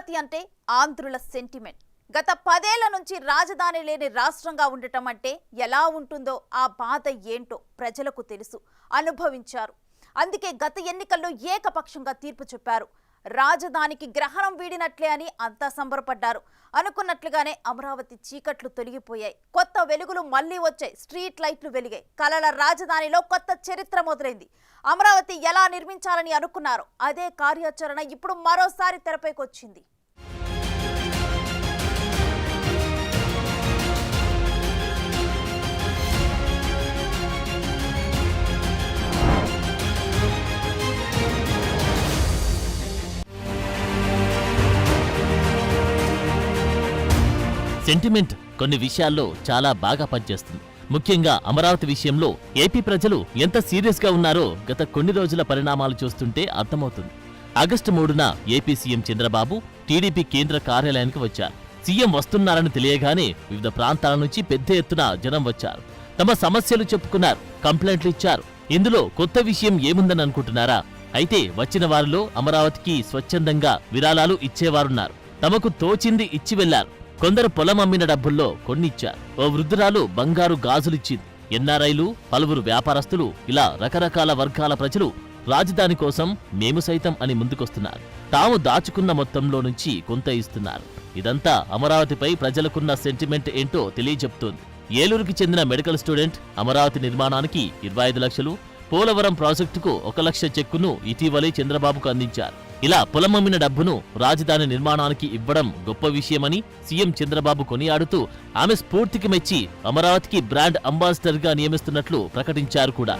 అమరావతి అంటే ఆంధ్రుల సెంటిమెంట్. గత 10 ఏళ్ల నుంచి రాజధాని లేని రాష్ట్రంగా ఉండటం అంటే ఎలా ఉంటుందో ఆ బాధ ఏంటో ప్రజలకు తెలుసు, అనుభవించారు. అందుకే గత ఎన్నికల్లో ఏకపక్షంగా తీర్పు చెప్పారు. రాజధానికి గ్రహణం వీడినట్లే అని అంతా సంబరపడ్డారు. అనుకున్నట్లుగానే అమరావతి చీకట్లు తొలగిపోయాయి. కొత్త వెలుగులు మళ్లీ వచ్చాయి. స్ట్రీట్ లైట్లు వెలిగాయి. కలల రాజధానిలో కొత్త చరిత్ర మొదలైంది. అమరావతి ఎలా నిర్మించాలని అనుకున్నారో అదే కార్యాచరణ ఇప్పుడు మరోసారి తెరపైకి వచ్చింది. సెంటిమెంట్ కొన్ని విషయాల్లో చాలా బాగా పనిచేస్తుంది. ముఖ్యంగా అమరావతి విషయంలో ఏపీ ప్రజలు ఎంత సీరియస్ గా ఉన్నారో గత కొన్ని రోజుల పరిణామాలు చూస్తుంటే అర్థమవుతుంది. ఆగస్టు 3న ఏపీ సీఎం చంద్రబాబు టీడీపీ కేంద్ర కార్యాలయానికి వచ్చారు. సీఎం వస్తున్నారని తెలియగానే వివిధ ప్రాంతాల నుంచి పెద్ద ఎత్తున జనం వచ్చారు. తమ సమస్యలు చెప్పుకున్నారు, కంప్లైంట్లు ఇచ్చారు. ఇందులో కొత్త విషయం ఏముందని అనుకుంటున్నారా? అయితే వచ్చిన వారిలో అమరావతికి స్వచ్ఛందంగా విరాళాలు ఇచ్చేవారున్నారు. తమకు తోచింది ఇచ్చి వెళ్లారు. కొందరు పొలం అమ్మిన డబ్బుల్లో కొన్ని ఇచ్చారు. ఓ వృద్ధురాలు బంగారు గాజులిచ్చింది. ఎన్ఆర్ఐలు, పలువురు వ్యాపారస్తులు, ఇలా రకరకాల వర్గాల ప్రజలు రాజధాని కోసం మేము సైతం అని ముందుకొస్తున్నారు. తాము దాచుకున్న మొత్తంలో నుంచి కొంత ఇస్తున్నారు. ఇదంతా అమరావతిపై ప్రజలకున్న సెంటిమెంట్ ఏంటో తెలియజెప్తోంది. ఏలూరుకి చెందిన మెడికల్ స్టూడెంట్ అమరావతి నిర్మాణానికి 25 లక్షలు, పోలవరం ప్రాజెక్టుకు 1 లక్ష చెక్కును ఇటీవలే చంద్రబాబుకు అందించారు. ఇలా పొలమమ్మిన డబ్బును రాజధాని నిర్మాణానికి ఇవ్వడం గొప్ప విషయమని సీఎం చంద్రబాబు కొనియాడుతూ ఆమె స్ఫూర్తికి మెచ్చి అమరావతికి బ్రాండ్ అంబాసిడర్ గా నియమిస్తున్నట్లు ప్రకటించారు కూడా.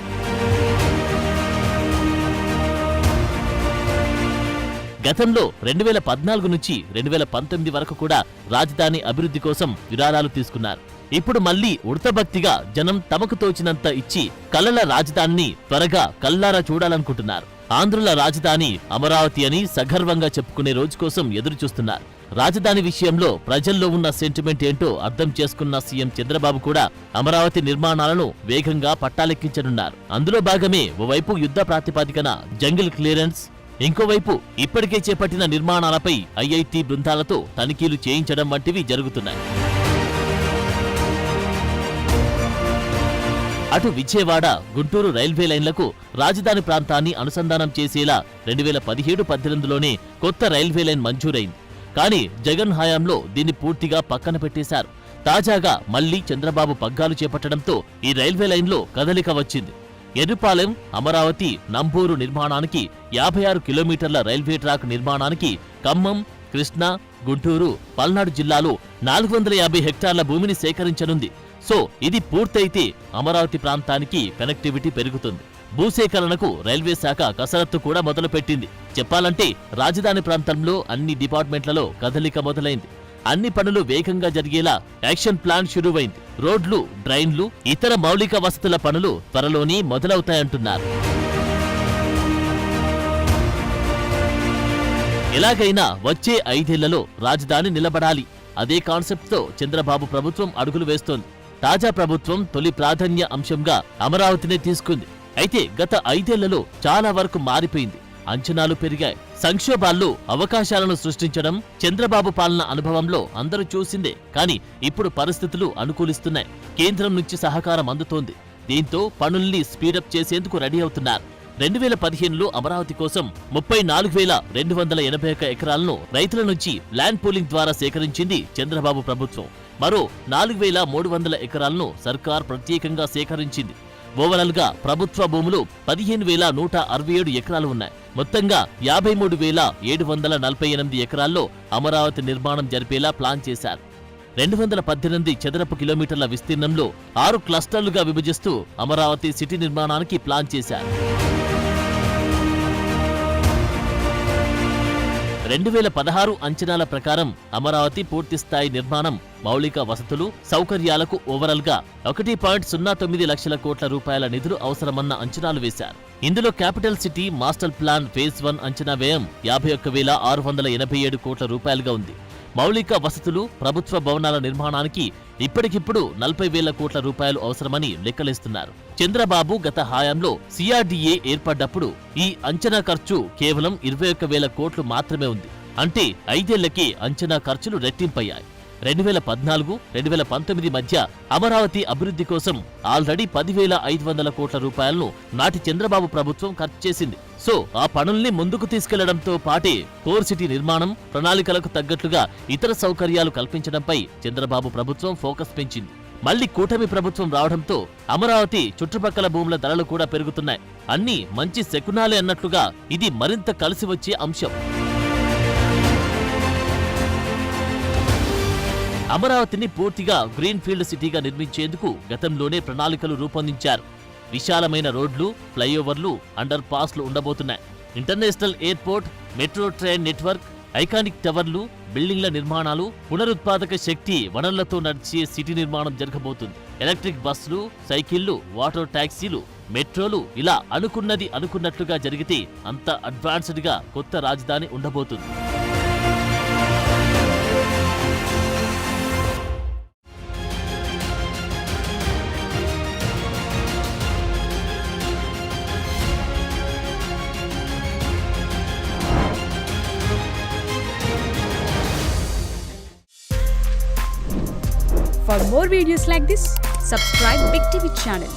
గతంలో 2014 నుంచి 2019 వరకు కూడా రాజధాని అభివృద్ధి కోసం విరాళాలు తీసుకున్నారు. ఇప్పుడు మళ్లీ ఉడతభక్తిగా జనం తమకు తోచినంత ఇచ్చి కలల రాజధానిని త్వరగా కల్లారా చూడాలనుకుంటున్నారు. ఆంధ్రుల రాజధాని అమరావతి అని సగర్వంగా చెప్పుకునే రోజు కోసం ఎదురుచూస్తున్నారు. రాజధాని విషయంలో ప్రజల్లో ఉన్న సెంటిమెంట్ ఏంటో అర్థం చేసుకున్న సీఎం చంద్రబాబు కూడా అమరావతి నిర్మాణాలను వేగంగా పట్టాలెక్కించనున్నారు. అందులో భాగమే ఓవైపు యుద్ధ ప్రాతిపదికన జంగిల్ క్లియరెన్స్, ఇంకోవైపు ఇప్పటికే చేపట్టిన నిర్మాణాలపై ఐఐటీ బృందాలతో తనిఖీలు చేయించడం వంటివి జరుగుతున్నాయి. అటు విజయవాడ, గుంటూరు రైల్వే లైన్లకు రాజధాని ప్రాంతాన్ని అనుసంధానం చేసేలా 2017-18లోనే కొత్త రైల్వే లైన్ మంజూరైంది. కానీ జగన్ హయాంలో దీన్ని పూర్తిగా పక్కన పెట్టేశారు. తాజాగా మళ్లీ చంద్రబాబు పగ్గాలు చేపట్టడంతో ఈ రైల్వే లైన్లో కదలిక వచ్చింది. ఎర్రుపాలెం, అమరావతి, నంబూరు నిర్మాణానికి 56 కిలోమీటర్ల రైల్వే ట్రాక్ నిర్మాణానికి ఖమ్మం, కృష్ణా, గుంటూరు, పల్నాడు జిల్లాలో 450 హెక్టార్ల భూమిని సేకరించనుంది. సో ఇది పూర్తయితే అమరావతి ప్రాంతానికి కనెక్టివిటీ పెరుగుతుంది. భూసేకరణకు రైల్వే శాఖ కసరత్తు కూడా మొదలుపెట్టింది. చెప్పాలంటే రాజధాని ప్రాంతంలో అన్ని డిపార్ట్మెంట్లలో కదలిక మొదలైంది. అన్ని పనులు వేగంగా జరిగేలా యాక్షన్ ప్లాన్ షురువైంది. రోడ్లు, డ్రైన్లు, ఇతర మౌలిక వసతుల పనులు త్వరలోనే మొదలవుతాయంటున్నారు. ఎలాగైనా వచ్చే 5 ఏళ్లలో రాజధాని నిలబడాలి. అదే కాన్సెప్ట్తో చంద్రబాబు ప్రభుత్వం అడుగులు వేస్తోంది. తాజా ప్రభుత్వం తొలి ప్రాధాన్య అంశంగా అమరావతినే తీసుకుంది. అయితే గత 5 ఏళ్లలో చాలా వరకు మారిపోయింది. అంచనాలు పెరిగాయి. సంక్షోభాల్లో అవకాశాలను సృష్టించడం చంద్రబాబు పాలన అనుభవంలో అందరూ చూసిందే. కానీ ఇప్పుడు పరిస్థితులు అనుకూలిస్తున్నాయి. కేంద్రం నుంచి సహకారం అందుతోంది. దీంతో పనుల్ని స్పీడప్ చేసేందుకు రెడీ అవుతున్నారు. 2015లో అమరావతి కోసం 34,281 ఎకరాలను రైతుల నుంచి ల్యాండ్ పూలింగ్ ద్వారా సేకరించింది చంద్రబాబు ప్రభుత్వం. మరో 4,300 ఎకరాలను సర్కార్ ప్రత్యేకంగా సేకరించింది. ఓవరాల్ గా ప్రభుత్వ భూములు 15,167 ఎకరాలు ఉన్నాయి. మొత్తంగా 53,748 ఎకరాల్లో అమరావతి నిర్మాణం జరిపేలా ప్లాన్ చేశారు. 218 చదరపు కిలోమీటర్ల విస్తీర్ణంలో 6 క్లస్టర్లుగా విభజిస్తూ అమరావతి సిటీ నిర్మాణానికి ప్లాన్ చేశారు. 2016 అంచనాల ప్రకారం అమరావతి పూర్తిస్థాయి నిర్మాణం, మౌలిక వసతులు, సౌకర్యాలకు ఓవరాల్ గా 1.09 లక్షల కోట్ల రూపాయల నిధులు అవసరమన్న అంచనాలు వేశారు. ఇందులో capital city master plan phase 1 అంచనా వ్యయం 51,687 కోట్ల రూపాయలుగా ఉంది. మౌలిక వసతులు, ప్రభుత్వ భవనాల నిర్మాణానికి ఇప్పటికిప్పుడు 40,000 కోట్ల రూపాయలు అవసరమని లెక్కలేస్తున్నారు. చంద్రబాబు గత హయాంలో సిఆర్డీఏ ఏర్పడ్డప్పుడు ఈ అంచనా ఖర్చు కేవలం 21,000 కోట్లు మాత్రమే ఉంది. అంటే 5 ఏళ్లకి అంచనా ఖర్చులు రెట్టింపయ్యాయి. 2014, 2019 మధ్య అమరావతి అభివృద్ధి కోసం ఆల్రెడీ 10,500 కోట్ల రూపాయలను నాటి చంద్రబాబు ప్రభుత్వం ఖర్చు చేసింది. సో ఆ పనుల్ని ముందుకు తీసుకెళ్లడంతో పాటే కోర్ సిటీ నిర్మాణం, ప్రణాళికలకు తగ్గట్లుగా ఇతర సౌకర్యాలు కల్పించడంపై చంద్రబాబు ప్రభుత్వం ఫోకస్ పెంచింది. మళ్లీ కూటమి ప్రభుత్వం రావడంతో అమరావతి చుట్టుపక్కల భూముల ధరలు కూడా పెరుగుతున్నాయి. అన్నీ మంచి శకునాలే అన్నట్లుగా ఇది మరింత కలిసి వచ్చే అంశం. అమరావతిని పూర్తిగా గ్రీన్ఫీల్డ్ సిటీగా నిర్మించేందుకు గతంలోనే ప్రణాళికలు రూపొందించారు. విశాలమైన రోడ్లు, ఫ్లైఓవర్లు, అండర్ పాస్లు ఉండబోతున్నాయి. International airport, metro train network, iconic టవర్లు, బిల్డింగ్ల నిర్మాణాలు, పునరుత్పాదక శక్తి వనరులతో నడిచే సిటీ నిర్మాణం జరగబోతుంది. ఎలక్ట్రిక్ బస్సులు, సైకిళ్లు, వాటర్ టాక్సీలు, మెట్రోలు ఇలా అనుకున్నది అనుకున్నట్లుగా జరిగితే అంత అడ్వాన్స్డ్ గా కొత్త రాజధాని ఉండబోతుంది. For more videos like this, subscribe Big TV channel.